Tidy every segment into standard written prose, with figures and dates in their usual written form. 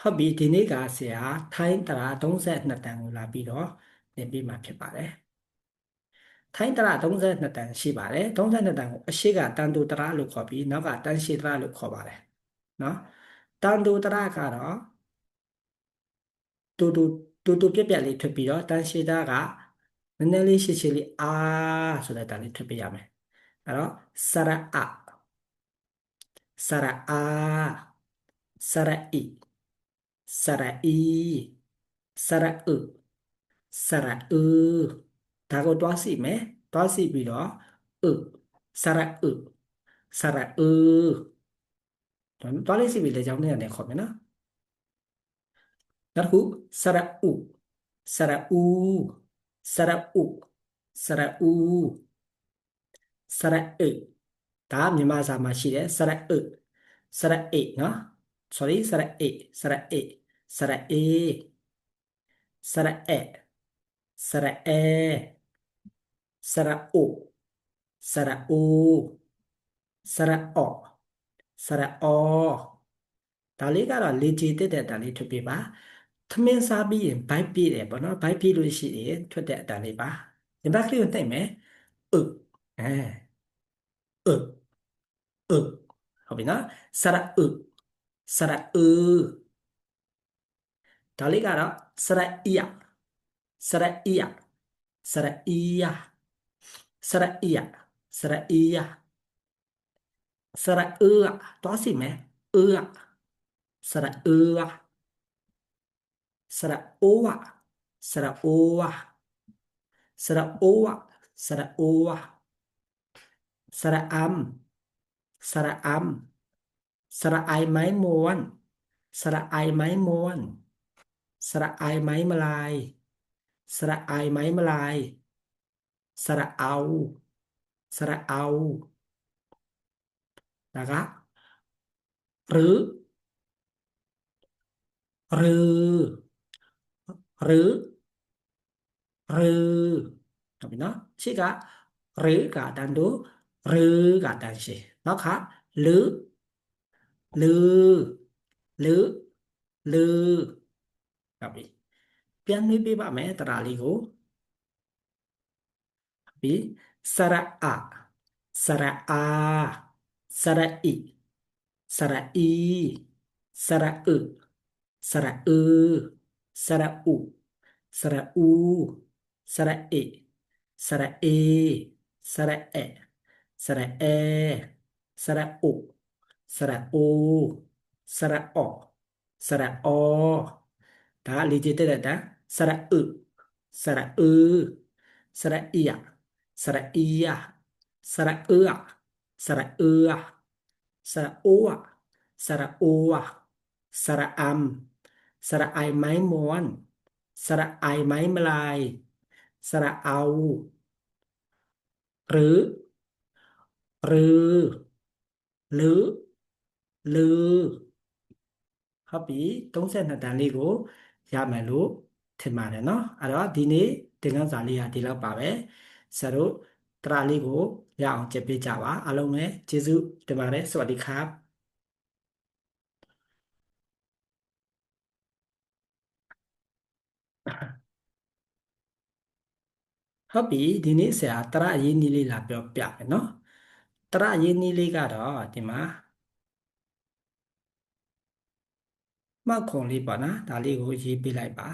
ဟုတ်ပြီဒီနေ့ကဆရာထိုင်းတရာ32တန်ကိုလာပြီးတော့သင်ပေးမှာဖြစ်ပါတယ်ထိုင်းတရာ32တန်ရှိပါတယ်32တန်ကိုအရှိကတန်တူတရာလို့ခေါ်ပြီးနောက်ကတန်ရှိတရာလို့ခေါ်ပါတယ်နော်တန်တူတရာကတော့တူတူတူပြက်ပြက်လေးထွက်ပြီးတော့တန်ရှိတရာကနည်းနည်းလေးရှည်ရှည်လေးဆိုတဲ့တန်လေးထွက်ပေးရမယ်အဲ့တော့စရအစရအာစရဣစရဣစရဥစရဥဒါကိုတွားစီမယ်တွားစီပြီးတော့ဥစရဥစရဥတွားလေးစီပြီးလေကြောင်းနဲ့လည်းခေါ်မယ်နော်နောက်တစ်ခုစရဥစရဥစရဥစရဥစရဣဒါမြန်မာစာမှာရှိတယ်စရဣစရဣနော် sorry စရဣစရဣစရဧစရဧစရဧစရအိုစရအိုစရအောစရအောဒါလေးကတော့လေကြည်တက်တဲ့အတန်လေးထွက်ပြပါထမင်းစားပြီးရင်ဘိုက်ပြည့်တယ်ပေါ့နော်ဘိုက်ပြည့်လို့ရှိရင်ထွက်တဲ့အတန်လေးပါဒီဘက်ကလေးကိုနှိပ်မယ်အဲအဲဟုတ်ပြီနော်စရစရဒါလေးကတော့စရအီယစရအီယစရအီယစရအီယစရအီယစရတွားစီမယ်စရစရအိုစရအိုစရအိုစရအိုစရအမ်စရအမ်สระไอไม้ม้วนสระไอไม้ม้วนสระไอไม้มาลายสระไอไม้มาลายสระเอาสระเอานะครับหรือหรือหรือหรือဟုတ်ပြီနော်ရှေ့ကหรือกดันดูหรือกดันရှေ့နောက်ခါหรือหรือหรือหรือဟုတ်ပြီပြန်နှိပ်ပေးပါမယ်တရားလေးကိုပြီးစရအစရအာစရဣစရဣစရဥစရဥစရဥစရဥစရဧစရဧစရဧစရဧစရအိုစရအိုစရအောစရအောဒါလေ့ကျင့်တဲ့စရဥစရဥစရဣယစရဣယစရဥစရဥစရအိုစရအိုစရအမ်สระไอไม้ม้วนสระไอไม้มาลายสระเอาหรือหรือหรือหรือဟုတ်ပြီ32တန်လေးကိုရမယ်လို့ထင်ပါတယ်เนาะအဲ့တော့ဒီနေ့သင်ခန်းစာလေးကဒီလောက်ပါပဲဆရာတို့တရားလေးကိုရအောင်ကြည့်ပေးကြပါအားလုံးပဲကျေးဇူးတင်ပါတယ်စวัสดีครับဟုတ်ပြီဒီနေ့ဆရာတရားအရေးနည်းလေးလာပြောပြမယ်เนาะတရားအရေးနည်းလေးကတော့ဒီမှာမှတ်ခုံလေးပေါ့နော်ဒါလေးကိုရေးပေးလိုက်ပါ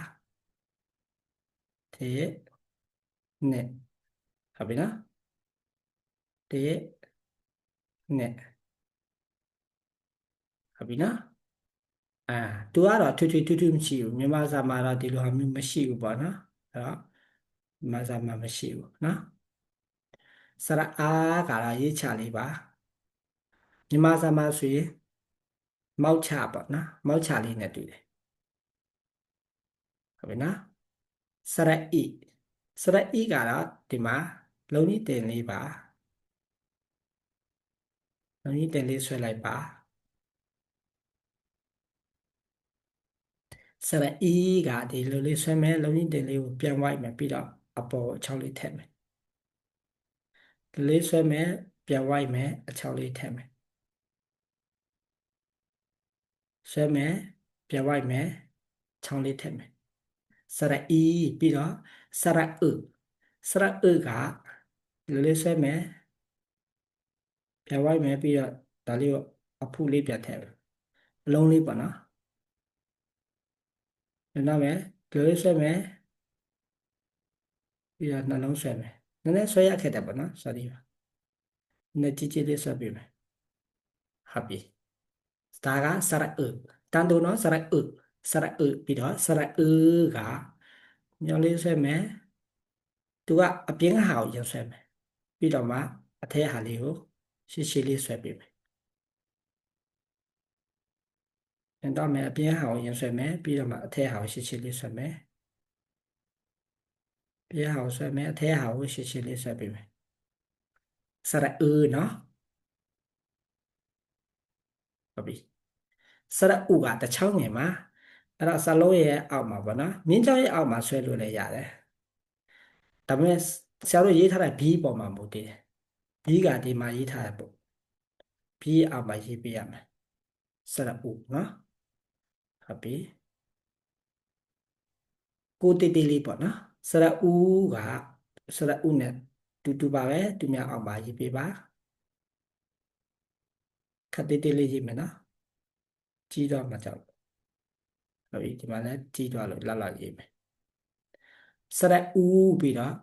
တဲ့နဲ့ဟုတ်ပြီနော်တဲ့နဲ့ဟုတ်ပြီနော်အာသူကတော့ထွေမရှိဘူးမြန်မာစာမှာတော့ဒီလိုဟာမျိုးမရှိဘူးပေါ့နော်အဲ့တော့မြန်မာစာမှာမရှိဘူးနော်စရအားကတော့ရေးချလေးပါမြန်မာစာမှာဆိုရင်မောက်ချပေါ့နော်မောက်ချလေးနဲ့တွေ့တယ်ဟုတ်ပြီနော်စရဣစရဣကတော့ဒီမှာလုံးကြီးတင်လေးပါလုံးကြီးတင်လေးဆွဲလိုက်ပါစရဣကဒီလိုလေးဆွဲမယ်လုံးကြီးတင်လေးကိုပြန်ဝိုက်မယ်ပြီးတော့အပေါ်အချောင်းလေးထည့်မယ်ဒီလေးဆွဲမယ်ပြန်ဝိုက်မယ်အချောင်းလေးထည့်မယ်ဆွဲမယ် ပြန်ဝိုက်မယ်ချောင်းလေးထည့်မယ်စရအီပြီးတော့စရအစရအကလူလေးဆွဲမယ်ပြန်ဝိုက်မယ်ပြီးတော့ဒါလေးကိုအဖုလေးပြန်ထည့်မယ်အလုံးလေးပေါ့နော်နောက်မယ်လူလေးဆွဲမယ်ပြီးတော့နှလုံးဆွဲမယ်နည်းနည်းဆွဲရခက်တယ်ပေါ့နော် sorry ပါနည်းကြီးလေးဆွဲပေးမယ်ဟုတ်ပြီဒါကစရတန်တိုနော်စရပြီးတော့စရကညောင်လေးဆွဲမယ်သူကအပြင်းဟာကိုရင်ဆွဲမယ်ပြီးတော့မှအထက်ဟာလေးကိုရှည်ရှည်လေးဆွဲပေးမယ်ပြန်တော့မယ်အပြင်းဟာကိုရင်ဆွဲမယ်ပြီးတော့မှအထက်ဟာကိုရှည်ရှည်လေးဆွဲမယ်ပြင်းဟာကိုဆွဲမယ်အထက်ဟာကိုရှည်ရှည်လေးဆွဲပေးမယ်စရနော်ဟုတ်ပြီစရကတချောင်းငယ်မှာအဲ့တော့စလုံးရဲ့အောက်မှာပေါ့နော်မြင်းချောင်းရဲ့အောက်မှာဆွဲလို့လည်းရတယ်ဒါပေမဲ့ဆရာတို့ရေးထားတဲ့ B ပေါ်မှာမဟုတ်သေးတယ် B ကဒီမှာရေးထားတဲ့ပုံ B အောက်မှာရေးပေးရမယ်စရနော်ဟုတ်ပြီကိုတေးတေးလေးပေါ့နော်စရကစရနဲ့တူပါပဲသူများအောက်မှာရေးပေးပါခက်တေးတေးလေးရေးမယ်နော်ကြီးတော့မှကြောက်ဟုတ်ပြီဒီမှာလည်းကြီးသွားလို့လောက်ရေးမယ်စရပြီးတော့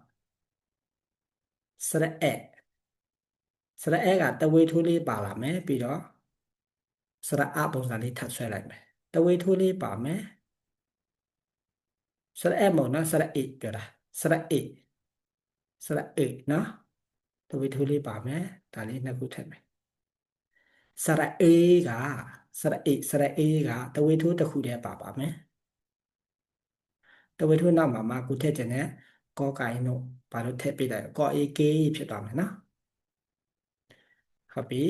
စရကတဝေထိုးလေးပါလာမယ်ပြီးတော့စရပုံစံလေးထပ်ဆွဲလိုက်မယ်တဝေထိုးလေးပါမယ်စရမဟုတ်နော်စရပြောတာစရနော်တဝေထိုးလေးပါမယ်ဒါလေးနှစ်ခုထည့်မယ်စရကတဝေထိုးတစ်ခုတည်းပါမယ်တဝေထိုးနောက်မှာခုထည့်ခြင်းနဲ့ကောကိုင်းတို့ဘာလို့ထည့်ပေးလိုက်ကောအေကေဖြစ်သွားမယ်နော်ဟုတ်ပြီ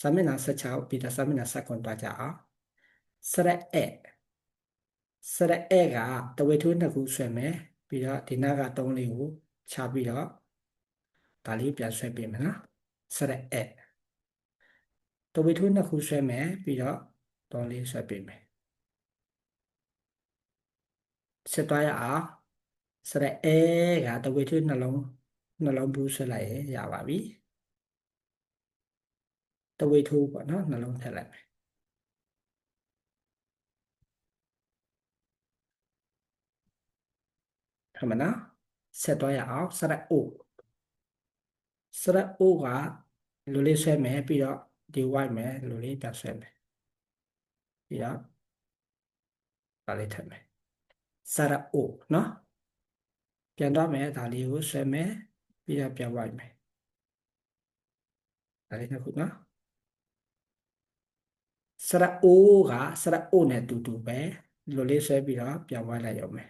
စာမျက်နှာ16ပြီးတော့စာမျက်နှာ19တွားကြအောင်စရကတဝေထိုးနှစ်ခုဆွဲမယ်ပြီးတော့ဒီနားက3လေးကိုချပြီးတော့ဒါလေးပြန်ဆွဲပေးမယ်နော်စရတဝေထိုးနှစ်ခုဆွဲမယ်ပြီးတော့3လေးဆွဲပေးမယ်ဆက်သွားရအောင်စရကတဝေထိုးနှလုံးဘူးဆွဲလိုက်ရပါပြီတဝေထိုးပေါ့နော်နှလုံးထည့်လိုက်မယ်ဟုတ်မလားဆက်သွားရအောင်စရကလူလေးဆွဲမယ်ပြီးတော့ဒီ white မယ်လူလေးပြန်ဆွဲမယ်ပြီးတော့ဒါလေးထည့်မယ်စရနော်ပြန်တော့မယ်ဒါလေးကိုဆွဲမယ်ပြီးတော့ပြန် white မယ်ဒါလေးနှစ်ခုနော်စရကစရနဲ့တူပဲလူလေးဆွဲပြီးတော့ပြန် white လိုက်ရုံပဲ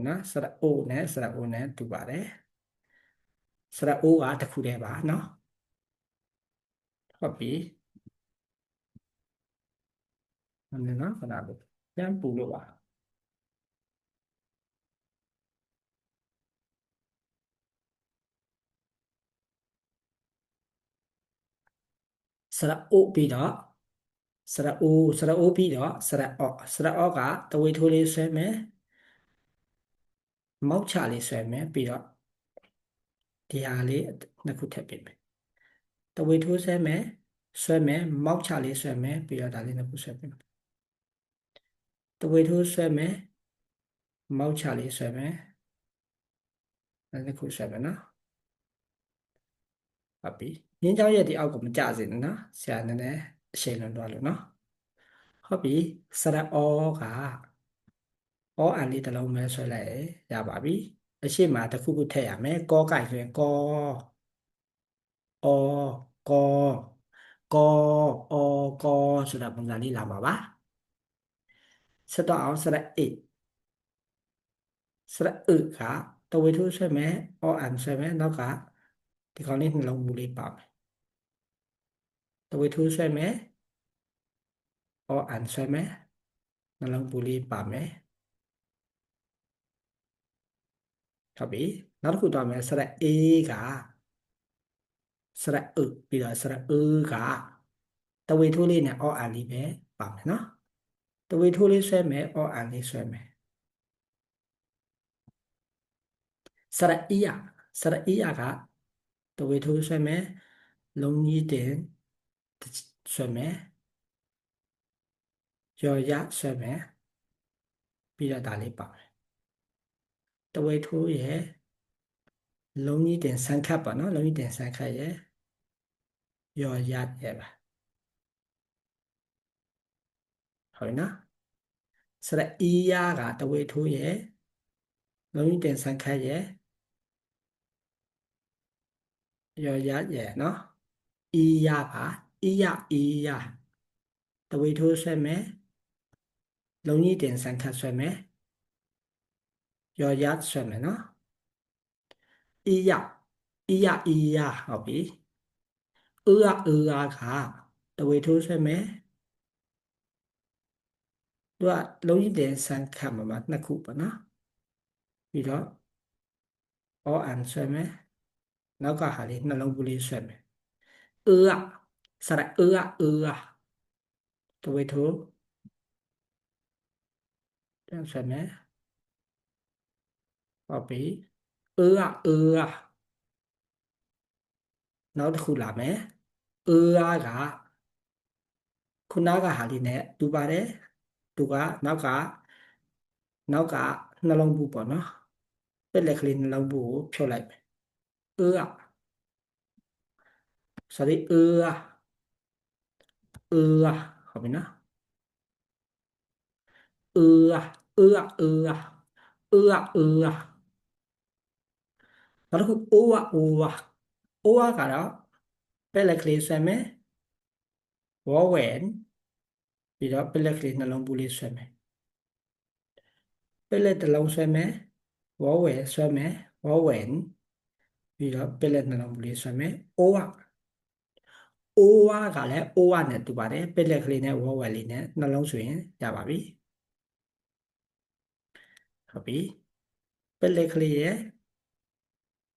နော်စရနဲ့တူပါတယ်စရကတစ်ခုတည်းပါနော်ဟုတ်ပြီနော်ခဏလေးပြန်ပူလို့ပါစရပြီးတော့စရပြီးတော့စရကတဝေထိုးလေးဆွဲမယ်မောက်ချလေးဆွဲမယ်ပြီးတော့ဒီဟာလေးနှစ်ခုထည့်ပေးမယ်တဝေထိုးဆွဲမယ်မောက်ချလေးဆွဲမယ်ပြီးတော့ဒါလေးနှစ်ခုဆွဲပေးမယ်တဝေထိုးဆွဲမယ်မောက်ချလေးဆွဲမယ်ဒါနှစ်ခုဆွဲမယ်နော်ဟုတ်ပြီငင်းချောင်းရဲ့ဒီအောက်ကိုမကြစေနဲ့နော်ဆရာနည်းနည်းအချိန်လွန်သွားလို့နော်ဟုတ်ပြီစရကအန်လေးတစ်လုံးပဲဆွဲလိုက်ရပါပြီအရှိမတစ်ခုခုထည့်ရမယ်ကောကိုင်ဆိုရင်အောကောကောကောဆိုတာပုံစံလေးလာမှာပါဆက်တော့အောင်စရကတဝေထိုးဆွဲမယ်အန်ဆွဲမယ်နောက်ကဒီကောင်လေးနှလုံးမူလေးပါမယ်တဝေထိုးဆွဲမယ်အန်ဆွဲမယ်နှလုံးမူလေးပါမယ်ဟုတ်ပြီနောက်တစ်ခုတော့မယ်စရကပြီးတော့စရက တဝေထိုးလေးနဲ့အော်အန်လေးပဲပါမယ်နော်တဝေထိုးလေးဆွဲမယ်အော်အန်လေးဆွဲမယ်စရအီယာစရအီယာကတဝေထိုးဆွဲမယ်လုံးကြီးတင်ဆွဲမယ်ရော်ရဆွဲမယ်ပြီးတော့ဒါလေးပါမယ်တဝေထိုးရဲ့လုံးကြီးတင်ဆန်ခတ်ပါနော်လုံးကြီးတင်ဆန်ခတ်ရဲ့ရော်ရရဲ့ပါဟုတ်နော်စရအီယာကတဝေထိုးရဲ့လုံးကြီးတင်ဆန်ခတ်ရဲ့ရော်ရရဲ့နော်အီယာပါအီယာတဝေထိုးဆွဲမယ်လုံးကြီးတင်ဆန်ခတ်ဆွဲမယ်ရော်ရဆွဲမယ်နော်အီယာဟုတ်ပြီကတဝေထိုးဆွဲမယ်သူကလုံးကြီးတင်ဆန်ခတ်မှာနှစ်ခုပေါ့နော်ပြီးတော့ all and ဆွဲမယ်နောက်ကဟာလေးနှလုံးဘူးလေးဆွဲမယ်ကစရကတဝေထိုးပြန်ဆွဲမယ်ဟုတ်ပြီကနောက်တစ်ခုလာမယ်ကခုနကဟာလေးနဲ့တူပါတယ်သူကနောက်ကနှလုံးဘူးပေါ့နော်ပက်လက်ကလေးနှလုံးဘူးကိုဖြုတ်လိုက်မယ်က sorry ဟုတ်ပြီနော်เออနောက်တစ်ခုအိုးကတော့ပက်လက်ကလေးဆွဲမယ်ဝေါ်ဝဲန်ပြီးတော့ပက်လက်ကလေးနှလုံးဘူးလေးဆွဲမယ်ပက်လက်တစ်လုံးဆွဲမယ်ဝေါ်ဝဲဆွဲမယ်ဝေါ်ဝဲန်ပြီးတော့ပက်လက်နှလုံးဘူးလေးဆွဲမယ်အိုးကလည်းအိုးနဲ့တူပါတယ်ပက်လက်ကလေးနဲ့ဝေါ်ဝဲလေးနဲ့နှလုံးဆိုရင်ရပါပြီဟုတ်ပြီပက်လက်ကလေးရဲ့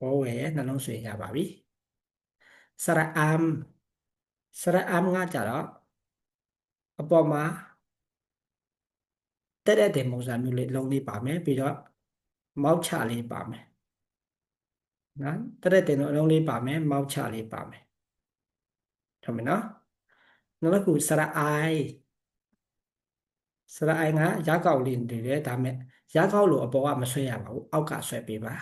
ဝေါ်ဝဲရဲ့နှလုံးဆိုရင်ရပါပြီစရအမ်ကကြတော့အပေါ်မှာတဲ့ပုံစံမျိုးလေးလုံးလေးပါမယ်ပြီးတော့မောက်ချလေးပါမယ်နော်တဲ့လုံးလေးပါမယ်မောက်ချလေးပါမယ်ဟုတ်ပြီနော်နောက်တစ်ခုစရအိုင်ကရကောက်လေးတွေတယ်ဒါမဲ့ရကောက်လို့အပေါ်ကမဆွဲရပါဘူးအောက်ကဆွဲပေးပါ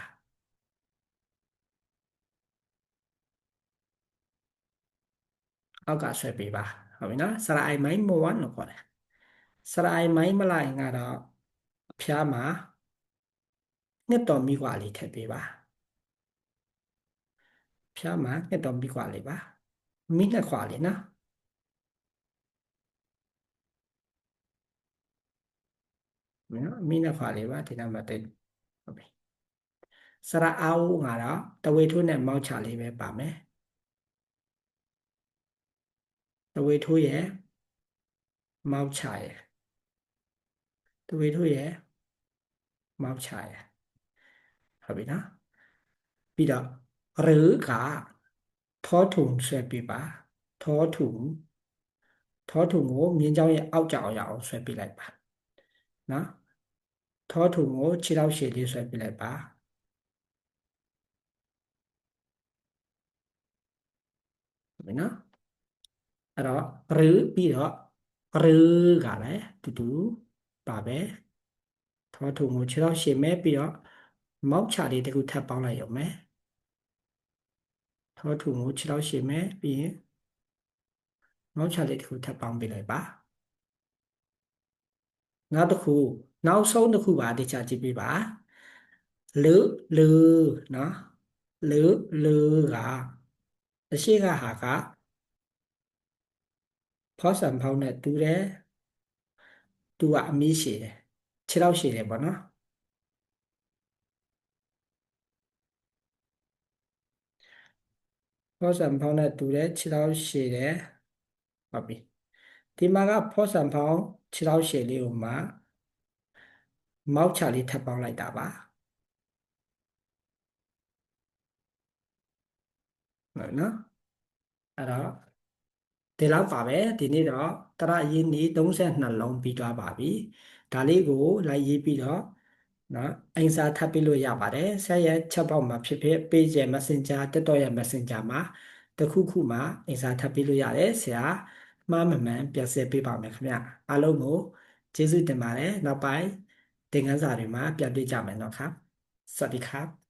အောက်ကဆွဲပေးပါဟုတ်ပြီနော်စရအိုင်မိုင်းမောဝန်လို့ခေါ်တယ်စရအိုင်မိုင်းမလိုက်ရင်ကတော့အဖျားမှာငှက်တော်မိကွာလေးထည့်ပေးပါဖျားမှာငှက်တော်မိကွာလေးပါမိနှစ်ခွာလေးနော်မိနှစ်ခွာလေးပါဒီနောက်မှာတိတ်ဟုတ်ပြီစရအာဝကတော့တဝေထိုးနဲ့မောက်ချလေးပဲပါမယ်တဝေထိုးရဲ့မောက်ချရဲ့တဝေထိုးရဲ့မောက်ချရဲ့ဟုတ်ပြီနော်ပြီးတော့ရကထောထုံဆွဲပြပါထောထုံကိုမြင်းချောင်းရဲ့အောက်ကြအောင်ရအောင်ဆွဲပြလိုက်ပါနော်ထောထုံကိုခြေထောက်ရှည်လေးဆွဲပြလိုက်ပါဟုတ်ပြီနော်အဲ့တော့ပြီးတော့ကလည်းတူတူပါပဲထောထုံကိုခြေထောက်ရှည်မဲ့ပြီးတော့မောက်ချလေးတခုထပ်ပေါင်းလိုက်ရုံပဲထောထုံကိုခြေထောက်ရှည်မဲ့ပြီးရင်မောက်ချလေးတခုထပ်ပေါင်းပေးလိုက်ပါနောက်တစ်ခုနောက်ဆုံးတစ်ခုပါတခြားကြည့်ပေးပါလူနော်လူကအရှိကဟာကဖောက်ဆံဖောင်းနဲ့တူတယ်သူကအမီးရှည်တယ်ခြေထောက်ရှည်တယ်ပေါ့နော်ဖောက်ဆံဖောင်းနဲ့တူတယ်ခြေထောက်ရှည်တယ်ဟုတ်ပြီဒီမှာကဖောက်ဆံဖောင်းခြေထောက်ရှည်လေးကိုမှမောက်ချလေးထပ်ပေါင်းလိုက်တာပါဟုတ်နော်အဲ့တော့ ဒီလောက်ပါပဲဒီနေ့တော့တရအရင်းကြီး32လုံးပြီးသွားပါပြီဒါလေးကိုလိုက်ရေးပြီးတော့နော်အိမ်စာထပ်ပေးလို့ရပါတယ်ဆရာရဲ့ချက်ပေါက်မှာဖြစ်ဖြစ် page ရဲ့ Messenger TikTok ရဲ့ Messenger မှာတစ်ခုခုမှာအိမ်စာထပ်ပေးလို့ရတယ်ဆရာမှားမမှန်ပြန်ဆက်ပေးပါမယ်ခင်ဗျအားလုံးကိုကျေးဇူးတင်ပါတယ်နောက်ပိုင်းသင်ခန်းစာတွေမှာပြန်တွေ့ကြမယ်နော်ครับสวัสดีครับ